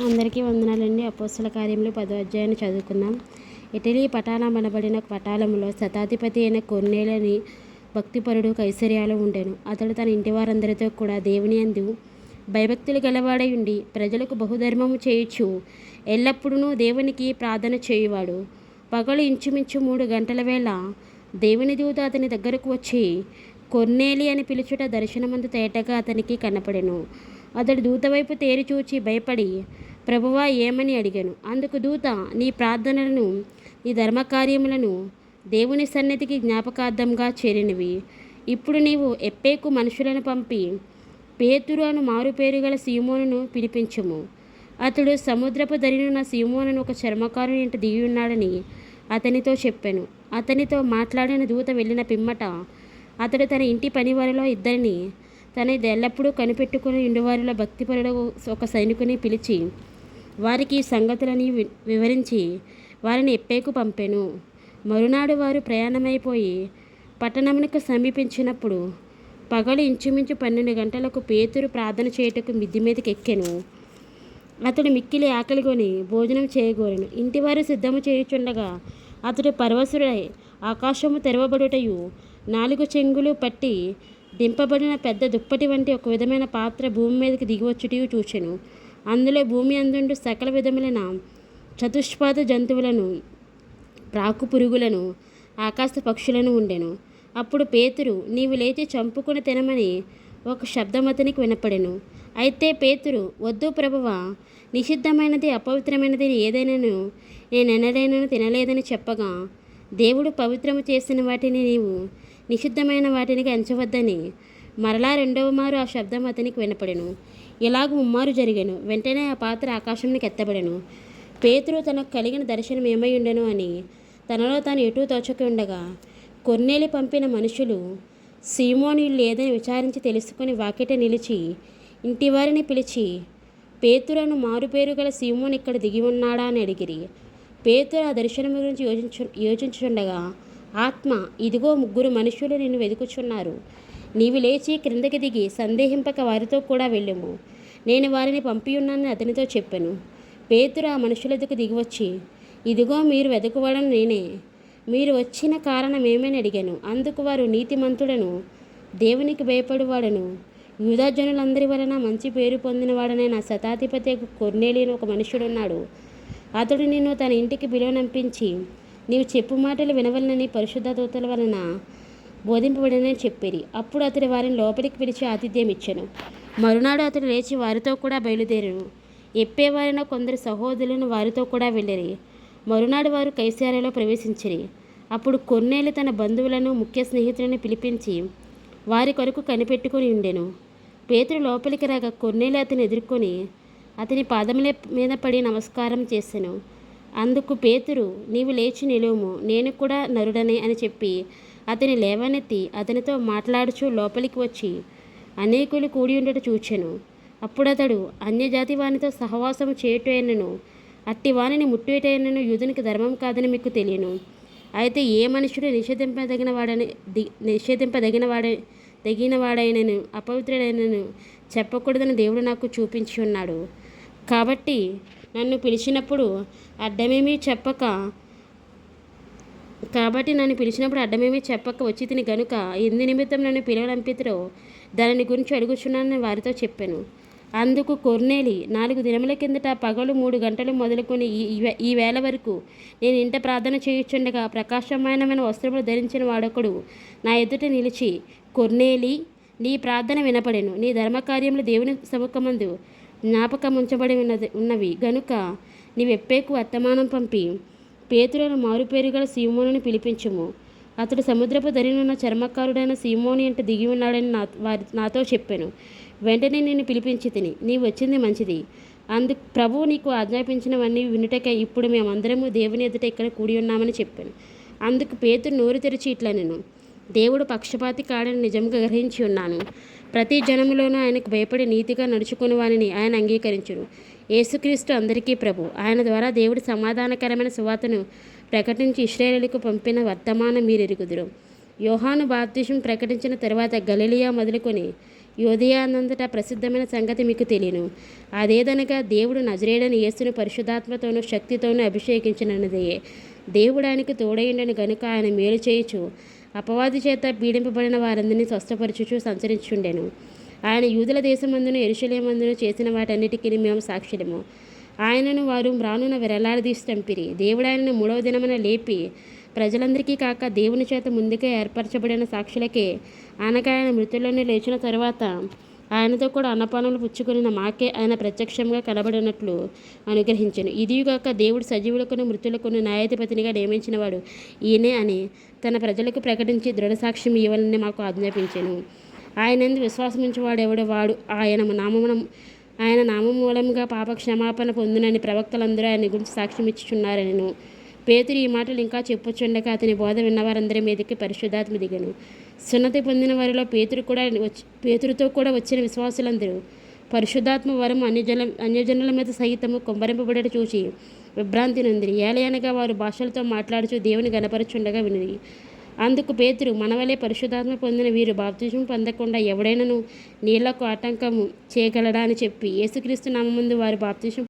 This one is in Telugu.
అందరికీ వందనాలండి. అపోస్తల కార్యములు 10వ అధ్యాయాన్ని చదువుకుందాం. ఇటలీ పటాణమనబడిన పటాళములో శతాధిపతి అయిన కొర్నేలి భక్తిపరుడు కైసరయలో ఉండెను. అతడు తన ఇంటి వారందరితో కూడా దేవుని యందు భయభక్తులు గలవాడై ఉండి ప్రజలకు బహుధర్మము చేయుచు ఎల్లప్పుడూ దేవునికి ప్రార్థన చేయువాడు. పగలు ఇంచుమించు 3 గంటల వేళ దేవుని దూత అతని దగ్గరకు వచ్చి కొర్నేలి అని పిలుచుట దర్శనమందు తేటగా అతనికి కనపడెను. అతడు దూత వైపు తేరి చూచి భయపడి, ప్రభువా ఏమని అడిగాను. అందుకు దూత, నీ ప్రార్థనలను నీ ధర్మకార్యములను దేవుని సన్నిధికి జ్ఞాపకార్థంగా చేరినవి. ఇప్పుడు నీవు ఎప్పేకు మనుషులను పంపి పేతురు అను మారుపేరు గల సీమోనును పిలిపించుము. అతడు సముద్రపు దరినున్న సీమోనును ఒక చర్మకారుని ఇంట దిగి ఉన్నాడని అతనితో చెప్పాను. అతనితో మాట్లాడిన దూత వెళ్ళిన పిమ్మట అతడు తన ఇంటి పనివారిలో ఇద్దరిని తన ఎల్లప్పుడూ కనిపెట్టుకుని ఇండువారిలో భక్తిపరుడు ఒక సైనికుని పిలిచి వారికి ఈ సంగతులని వివరించి వారిని ఎప్పేకు పంపెను. మరునాడు వారు ప్రయాణమైపోయి పట్టణమునకు సమీపించినప్పుడు పగలు ఇంచుమించు 12 గంటలకు పేతురు ప్రార్థన చేయుటకు మిద్ది మీదకి ఎక్కెను. అతడు మిక్కిలి ఆకలిగొని భోజనం చేయగోరెను. ఇంటివారు సిద్ధము చేయుచుండగా అతడు పరవశుడై ఆకాశము తెరవబడుటయు 4 చెంగులు పట్టి దింపబడిన పెద్ద దుప్పటి వంటి ఒక విధమైన పాత్ర భూమి మీదకి దిగివచ్చుటయు చూచెను. అందులో భూమి అందుండు సకల విధములైన చతుష్పాద జంతువులను, ప్రాకు పురుగులను, ఆకాశ పక్షులను ఉండెను. అప్పుడు పేతురు, నీవు లేచి చంపుకుని తినమని ఒక శబ్దం అతనికి వినపడెను. అయితే పేతురు, వద్దు ప్రభువా, నిషిద్ధమైనది అపవిత్రమైనది ఏదైనాను నేనెన్నడైనా తినలేదని చెప్పగా, దేవుడు పవిత్రము చేసిన వాటిని నీవు నిషిద్ధమైన వాటిని ఎంచవద్దని మరలా 2వ మారు ఆ శబ్దం అతనికి వినపడెను. ఇలాగ 3 మారు జరిగాను. వెంటనే ఆ పాత్ర ఆకాశంలోకి ఎత్తబడెను. పేతురు తనకు కలిగిన దర్శనం ఏమై ఉండెను అని తనలో తాను ఎటూ తోచక ఉండగా కొర్నేలి పంపిన మనుషులు సీమోను ఇల్లు ఏదని విచారించి తెలుసుకొని వాకిట నిలిచి ఇంటివారిని పిలిచి, పేతురును మారుపేరు గల సీమోను ఇక్కడ దిగి ఉన్నాడా అని అడిగిరి. పేతురు ఆ దర్శనం గురించి యోచించుచుండగా ఆత్మ, ఇదిగో 3 మనుషులు నిన్ను వెతుకుచున్నారు. నీవు లేచి క్రిందకి దిగి సందేహింపక వారితో కూడా వెళ్ళుము. నేను వారిని పంపియున్నానని అతనితో చెప్పాను. పేతురు ఆ మనుషుల ఎదుకు దిగివచ్చి, ఇదిగో మీరు వెతుకువాడని నేనే. మీరు వచ్చిన కారణం ఏమని అడిగాను. అందుకు వారు, నీతిమంతుడను దేవునికి భయపడువాడను యూదా జనులందరి వలన మంచి పేరు పొందినవాడనైన శతాధిపతి కొర్నేలి ఒక మనుషుడున్నాడు. అతడు నిన్ను తన ఇంటికి పిలువనంపించి నీవు చెప్పు మాటలు వినవలనని పరిశుద్ధ దూతల వలన బోధింపబడనని చెప్పిరి. అప్పుడు అతడు వారిని లోపలికి పిలిచి ఆతిథ్యం ఇచ్చెను. మరునాడు అతడు లేచి వారితో కూడా బయలుదేరెను. ఎప్పేవారైన కొందరు సహోదరులను వారితో కూడా వెళ్ళిరి. మరునాడు వారు కైసరయలో ప్రవేశించిరి. అప్పుడు కొర్నేలి తన బంధువులను ముఖ్య స్నేహితులను పిలిపించి వారి కొరకు కనిపెట్టుకుని ఉండెను. పేతురు లోపలికి రాగా కొర్నేలి అతని ఎదుర్కొని అతని పాదముల మీద పడి నమస్కారం చేసెను. అందుకు పేతురు, నీవు లేచి నిలువుము, నేను కూడా నరుడనే అని చెప్పి అతని లేవనెత్తి అతనితో మాట్లాడుచు లోపలికి వచ్చి అనేకులు కూడి ఉండట చూచెను. అప్పుడు అతడు, అన్యజాతి వానితో సహవాసము చేయుటైనను అట్టి వానిని ముట్టుటైనను యూదునికి ధర్మం కాదని మీకు తెలియను. అయితే ఏ మనుషుడు నిషేధింపదగినవాడైనను అపవిత్రుడైనను చెప్పకూడదని దేవుడు నాకు చూపించి ఉన్నాడు. కాబట్టి నన్ను పిలిచినప్పుడు అడ్డమేమీ చెప్పక వచ్చి తిని గనుక ఎందు నిమిత్తం నన్ను పిలవనంపితురో దానిని గురించి అడుగుచున్నానని వారితో చెప్పాను. అందుకు కొర్నేలి, 4 దినముల కిందట పగలు 3 గంటలు మొదలుకొని ఈ వేళ వరకు నేను ఇంట ప్రార్థన చేయుచుండగా ప్రకాశమానమైన వస్త్రములు ధరించిన వాడొకడు నా ఎదుట నిలిచి, కొర్నేలి, నీ ప్రార్థన వినపడెను. నీ ధర్మకార్యములు దేవుని సముఖమందు జ్ఞాపకముంచబడి ఉన్నవి గనుక నీవెప్పేకు వర్తమానం పంపి పేతురును మారుపేరు గల సీమోనుని పిలిపించుము. అతడు సముద్రపు దరినున్న చర్మకారుడైన సీమోని ఇంట దిగి ఉన్నాడని నాతో చెప్పాను. వెంటనే నేను పిలిపించి తిని, నీవు వచ్చింది మంచిది. అందుకు ప్రభువు నీకు ఆజ్ఞాపించినవన్నీ వినుటకై ఇప్పుడు మేమందరము దేవుని ఎదుట ఇక్కడ కూడి ఉన్నామని చెప్పాను. అందుకు పేతురు నోరు తెరిచి ఇట్లా, నేను దేవుడు పక్షపాతి కాడని నిజంగా గ్రహించి ఉన్నాను. ప్రతి జనములోనూ ఆయనకు భయపడి నీతిగా నడుచుకుని వారిని ఆయన అంగీకరించును. యేసుక్రీస్తు అందరికీ ప్రభు. ఆయన ద్వారా దేవుడు సమాధానకరమైన సువార్తను ప్రకటించి ఇశ్రాయేలుకు పంపిన వర్తమానం మీరెరుగుదురు. యోహాను బాప్తిసం ప్రకటించిన తర్వాత గలిలయ మొదలుకొని యోదయానంతటా ప్రసిద్ధమైన సంగతి మీకు తెలియను. అదేదనగా దేవుడు నజరేయుడైన యేసును పరిశుద్ధాత్మతోనూ శక్తితోనూ అభిషేకించినదే. దేవుడు ఆయనకు తోడయుండెను గనుక ఆయన మేలు చేయుచు అపవాది చేత పీడింపబడిన వారందరినీ స్వస్థపరచుచు సంచరించుండెను. ఆయన యూదుల దేశమందును యెరూషలేమందును చేసిన వాటన్నిటికీ మేము సాక్షులము. ఆయనను వారు మ్రానున వేలాడదీసి చంపిరి. దేవుడు ఆయనను 3వ దినమున లేపి ప్రజలందరికీ కాక దేవుని చేత ముందుగా ఏర్పరచబడిన సాక్షులకే అనగా ఆయన మృతుల్లోనే లేచిన తరువాత ఆయనతో కూడా అన్నపానములు పుచ్చుకొనిన మాకే ఆయన ప్రత్యక్షంగా కనబడినట్లు అనుగ్రహించెను. ఇదిగాక దేవుడు సజీవులకును మృతులకును న్యాయాధిపతినిగా నియమించినవాడు ఈయనే అని తన ప్రజలకు ప్రకటించి దృఢ సాక్ష్యం ఇవ్వాలని మాకు ఆజ్ఞాపించెను. ఆయనందు విశ్వాసముంచువాడెవడు వాడు ఆయన నామం మూలంగా పాప క్షమాపణ పొందునని ప్రవక్తలందరూ ఆయన గురించి సాక్ష్యం ఇచ్చుచున్నారనెను. పేతురు ఈ మాటలు ఇంకా చెప్పుచుండగా అతని బోధ విన్నవారందరి మీదకి పరిశుద్ధాత్మ దిగెను. సున్నతి పొందిన వారిలో పేతురుతో కూడా వచ్చిన విశ్వాసులందరూ పరిశుద్ధాత్మ వరం అన్యజనుల మీద సహితము కుమ్మరింపబడట చూసి విభ్రాంతి నొందిరి. ఏలయనగా వారు భాషలతో మాట్లాడుచు దేవుని గణపరచుండగా వినిరి. అందుకు పేతురు, మనవలే పరిశుద్ధాత్మ పొందిన వీరు బాప్తిజం పొందకుండా ఎవడైనను నీళ్లకు ఆటంకము చేయగలడా అని చెప్పి యేసుక్రీస్తు నామముందు వారు బాప్తిజం